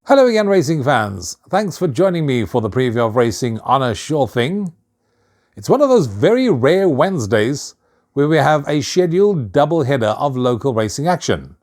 Hello again, racing fans. Thanks for joining me for the preview of racing on a sure thing. It's one of those very rare Wednesdays where we have a scheduled double-header of local racing action.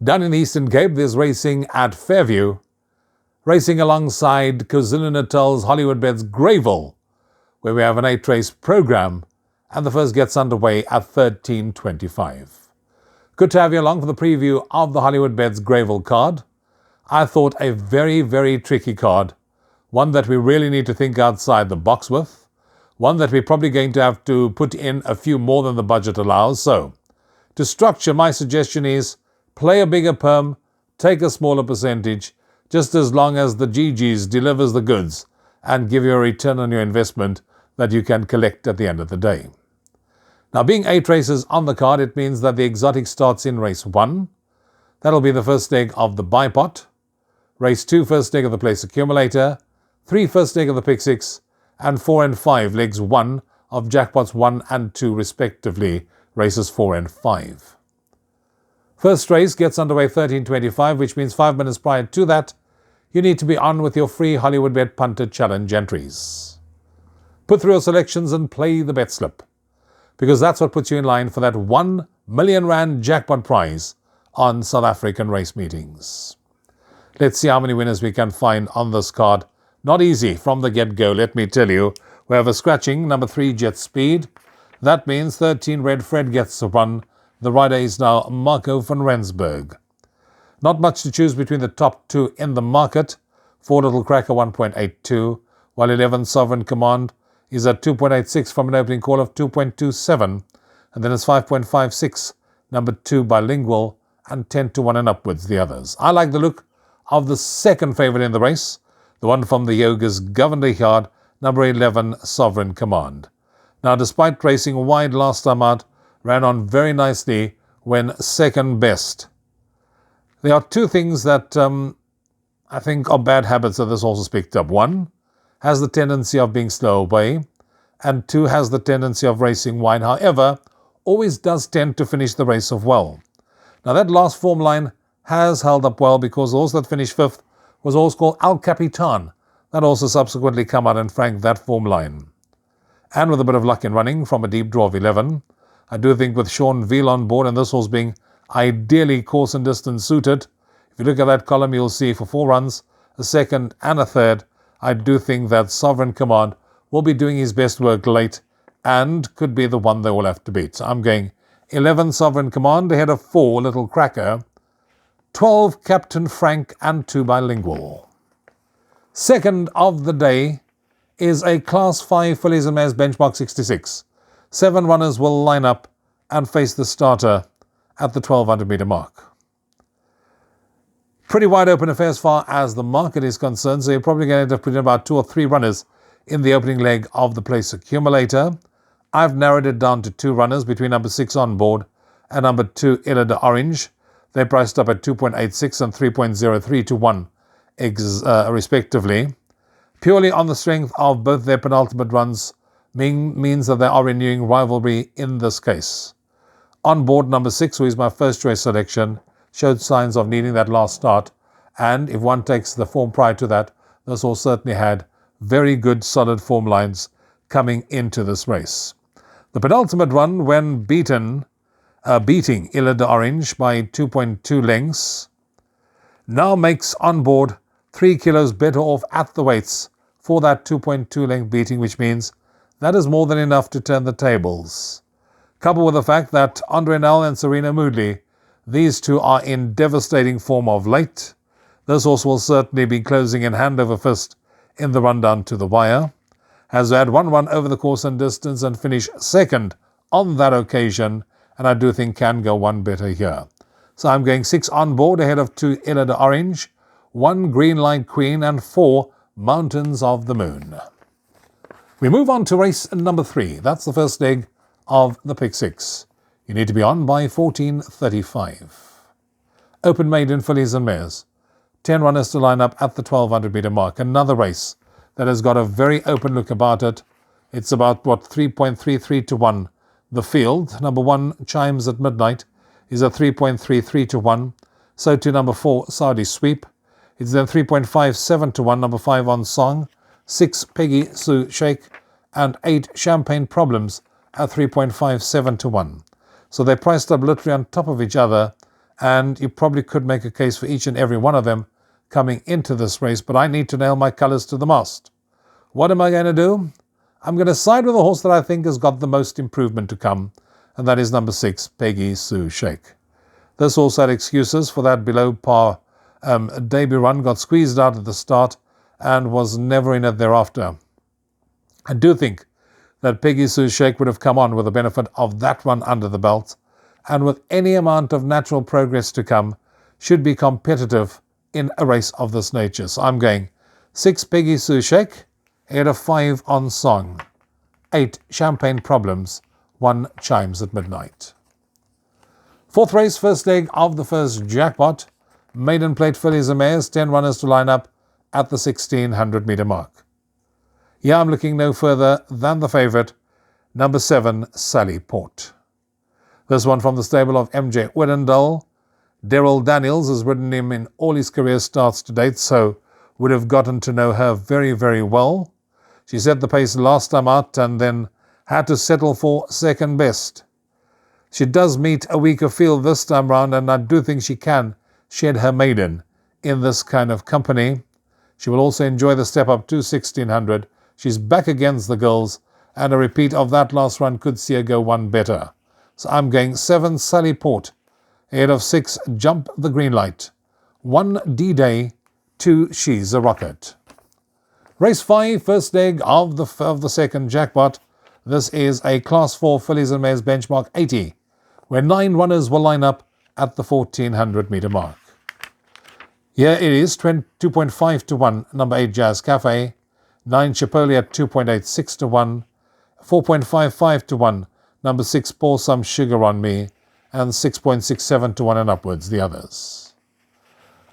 Down in the Eastern Cape, there's racing at Fairview, racing alongside KwaZulu-Natal's Hollywoodbets Greyville, where we have an 8-race program, and the first gets underway at 13:25. Good to have you along for the preview of the Hollywoodbets Greyville card. I thought a very, very tricky card, one that we really need to think outside the box with, one that we're probably going to have to put in a few more than the budget allows. So, to structure, my suggestion is play a bigger perm, take a smaller percentage, just as long as the GGs delivers the goods and give you a return on your investment that you can collect at the end of the day. Now, being 8 races on the card, it means that the exotic starts in race 1. That'll be the first leg of the bipot. Race 2, first leg of the place accumulator, 3, first leg of the pick 6, and 4 and 5, legs 1 of jackpots 1 and 2 respectively, races 4 and 5. First race gets underway 13:25, which means 5 minutes prior to that, you need to be on with your free Hollywoodbet Punter Challenge entries. Put through your selections and play the bet slip, because that's what puts you in line for that R1 million jackpot prize on South African race meetings. Let's see how many winners we can find on this card. Not easy from the get-go, let me tell you. We have a scratching, number 3, Jet Speed. That means 13, Red Fred gets a run. The rider is now Marco van Rensburg. Not much to choose between the top 2 in the market. 4, Little Cracker, 1.82, while 11, Sovereign Command, is at 2.86 from an opening call of 2.27. And then it's 5.56, number 2, Bilingual, and 10-1 and upwards the others. I like the look of the second favourite in the race, the one from the Yoga's Governor Yard, number 11, Sovereign Command. Now, despite racing wide last time out, ran on very nicely when second best. There are 2 things that I think are bad habits that this horse has picked up. 1, has the tendency of being slow away, and 2, has the tendency of racing wide. However, always does tend to finish the race off well. Now, that last form line has held up well because the horse that finished 5th was a horse called Al Capitan. That also subsequently come out and franked that form line. And with a bit of luck in running from a deep draw of 11, I do think with Sean Veal on board and this horse being ideally course and distance suited, if you look at that column, you'll see for 4 runs, a second and a third, I do think that Sovereign Command will be doing his best work late and could be the one they will have to beat. So I'm going 11 Sovereign Command ahead of 4 Little Cracker, 12 Captain Frank, and 2 Bilingual. Second of the day is a Class 5 Fillies and Mares Benchmark 66. 7 runners will line up and face the starter at the 1200 metre mark. Pretty wide open affair as far as the market is concerned, so you're probably going to have to put in about 2 or 3 runners in the opening leg of the place accumulator. I've narrowed it down to 2 runners between number 6 on board and number 2 Illa de Orange. They're priced up at 2.86 and 3.03 to 1 respectively. Purely on the strength of both their penultimate runs means that they are renewing rivalry in this case. On board, number 6, who is my first choice selection, showed signs of needing that last start, and if one takes the form prior to that, this horse certainly had very good solid form lines coming into this race. The penultimate run, when beating Illa de Orange by 2.2 lengths, now makes on board 3 kilos better off at the weights for that 2.2 length beating, which means that is more than enough to turn the tables. Coupled with the fact that Andre Nell and Serena Moodley, these 2 are in devastating form of late, this horse will certainly be closing in hand over fist in the run down to the wire. Has had 1 run over the course and distance and finished second on that occasion, and I do think can go 1 better here. So I'm going 6 on board ahead of 2 Illa de Orange, 1 Green Light Queen, and 4 Mountains of the Moon. We move on to race number 3. That's the first leg of the pick 6. You need to be on by 14:35. Open maiden Fillies and Mares. 10 runners to line up at the 1200 metre mark. Another race that has got a very open look about it. It's about, 3.33 to 1. The field, number 1, Chimes at Midnight, is a 3.33 to 1. So to number 4, Saudi Sweep, It's then 3.57 to 1, number 5 On Song, 6 Peggy Sue Shake, and 8 Champagne Problems at 3.57 to 1. So they're priced up literally on top of each other, and you probably could make a case for each and every one of them coming into this race, but I need to nail my colours to the mast. What am I going to do? I'm going to side with the horse that I think has got the most improvement to come, and that is number 6, Peggy Sue Shake. This horse had excuses for that below par debut run, got squeezed out at the start and was never in it thereafter. I do think that Peggy Sue Shake would have come on with the benefit of that one under the belt, and with any amount of natural progress to come, should be competitive in a race of this nature. So I'm going 6 Peggy Sue Shake, ahead of 5 On Song, 8 Champagne Problems, 1 Chimes at Midnight. Fourth race, first leg of the first jackpot. Maiden Plate fillies and mares, 10 runners to line up at the 1600 metre mark. Here I'm looking no further than the favourite, number 7, Sally Port. This one from the stable of MJ Widdendal. Daryl Daniels has ridden him in all his career starts to date, so would have gotten to know her very, very well. She set the pace last time out and then had to settle for second best. She does meet a weaker field this time round, and I do think she can shed her maiden in this kind of company. She will also enjoy the step up to 1600. She's back against the girls, and a repeat of that last run could see her go one better. So I'm going 7 Sally Port, ahead of 6 Jump the Green Light, 1 D-Day, 2 She's a Rocket. Race 5, first leg of the second jackpot. This is a Class 4 fillies and mares benchmark 80, where 9 runners will line up at the 1400 metre mark. Here it is 2.5 to 1, number 8 Jazz Cafe, 9 Chipotle at 2.86 to 1, 4.55 to 1, number 6 Pour Some Sugar on Me, and 6.67 to 1 and upwards the others.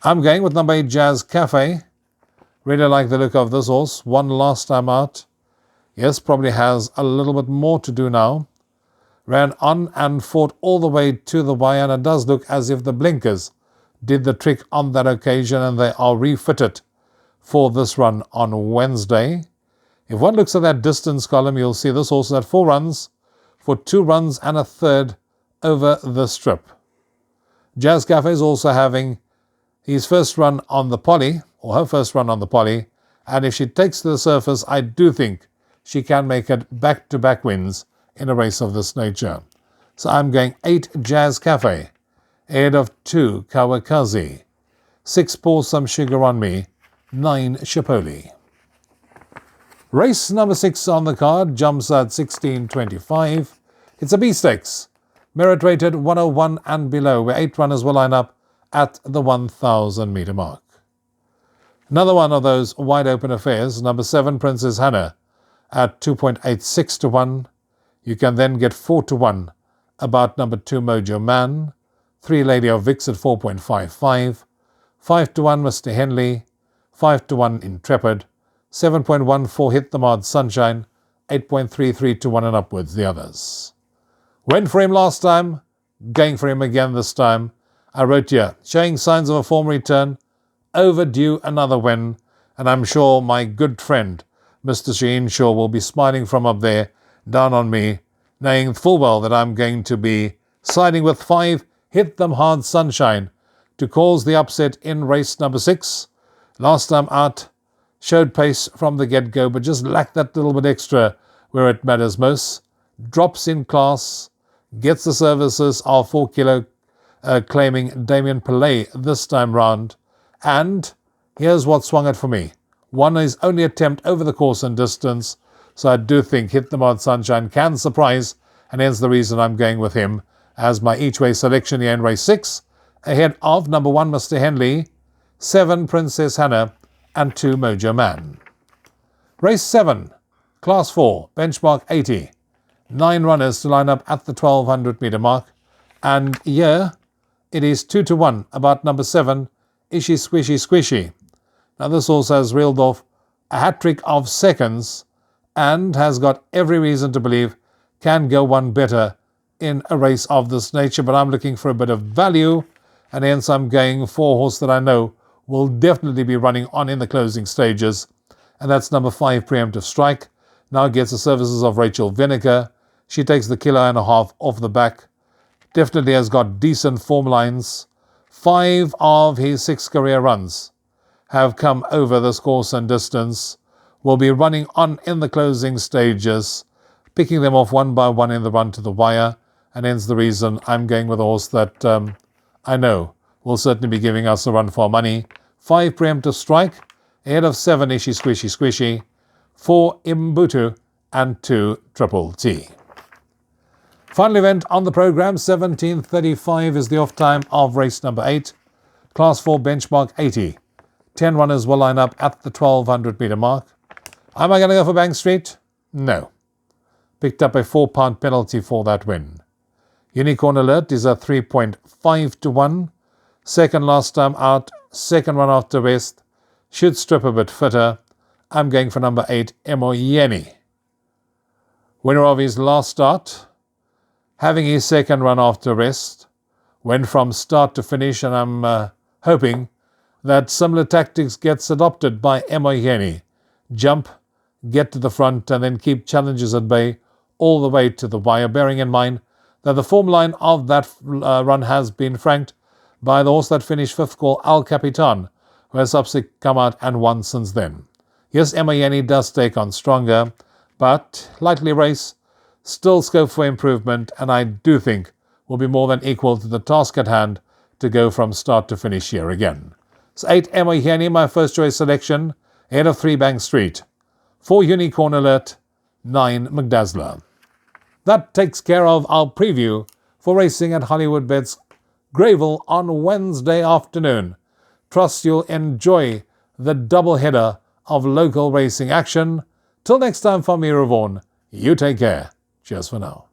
I'm going with number 8 Jazz Cafe. Really like the look of this horse, won last time out. Yes, probably has a little bit more to do now. Ran on and fought all the way to the wire, and it does look as if the blinkers did the trick on that occasion, and they are refitted for this run on Wednesday. If one looks at that distance column, you'll see this horse had 4 runs for 2 runs and a third over the strip. Jazz Cafe is also having his first run on the poly, or her first run on the poly, and if she takes to the surface, I do think she can make it back-to-back wins in a race of this nature. So I'm going 8 Jazz Cafe, ahead of 2 Kawakazi, 6 Pour Some Sugar on Me, 9 Chipotle. Race number 6 on the card jumps at 16.25. It's a B-Stakes, merit rated 101 and below, where 8 runners will line up at the 1000 metre mark. Another one of those wide open affairs, number 7 Princess Hannah at 2.86 to 1. You can then get 4 to 1 about number 2 Mojo Man, 3 Lady of Vix at 4.55, 5 to 1 Mr. Henley, 5 to 1 Intrepid, 7.14 Hit the Marred Sunshine, 8.33 to 1 and upwards the others. Went for him last time, going for him again this time. I wrote here, showing signs of a form return, overdue another win, and I'm sure my good friend Mr. Sheen Shaw will be smiling from up there down on me, knowing full well that I'm going to be siding with 5 Hit Them Hard Sunshine to cause the upset in race number 6. Last time out, showed pace from the get-go, but just lacked that little bit extra where it matters most. Drops in class, gets the services of 4 kilo claiming Damien Pillay this time round. And here's what swung it for me. Won his only attempt over the course and distance, so I do think Hit the Marred Sunshine can surprise, and hence the reason I'm going with him as my each-way selection here in race 6, ahead of number 1 Mr. Henley, 7 Princess Hannah, and 2 Mojo Man. Race 7, Class 4, benchmark 80. 9 runners to line up at the 1200 metre mark, and here it is 2 to 1 about number 7, Ishy Squishy Squishy. Now this horse has reeled off a hat-trick of seconds and has got every reason to believe can go one better in a race of this nature, but I'm looking for a bit of value, and hence I'm going for a horse that I know will definitely be running on in the closing stages, and that's number 5, Preemptive Strike. Now gets the services of Rachel Vinegar. She takes the 1.5 kilo off the back. Definitely has got decent form lines. 5 of his 6 career runs have come over this course and distance. Will be running on in the closing stages, picking them off one by one in the run to the wire, and hence the reason I'm going with a horse that I know will certainly be giving us a run for our money. 5, Preemptive Strike, ahead of 7, Ishi Squishy Squishy, 4, Imbutu, and 2, Triple T. Final event on the program, 17:35 is the off time of race number 8. Class 4 benchmark 80. 10 runners will line up at the 1200 metre mark. Am I going to go for Bank Street? No. Picked up a £4 penalty for that win. Unicorn Alert is at 3.5 to 1. Second last time out, second run after rest. Should strip a bit fitter. I'm going for number 8, Emoyeni. Winner of his last start, having his second run after rest, went from start to finish, and I'm hoping that similar tactics gets adopted by Emoyeni. Jump, get to the front, and then keep challenges at bay all the way to the wire, bearing in mind that the form line of that run has been franked by the horse that finished 5th called Al Capitan, who has subsequently come out and won since then. Yes, Emoyeni does take on stronger, but likely race, still scope for improvement, and I do think will be more than equal to the task at hand to go from start to finish here again. So 8, Emoyeni, my first choice selection, ahead of 3, Bank Street, 4, Unicorn Alert, 9, McDazzler. That takes care of our preview for racing at Hollywoodbets Greyville on Wednesday afternoon. Trust you'll enjoy the double header of local racing action. Till next time, from me, Rouvaun, you take care. Cheers for now.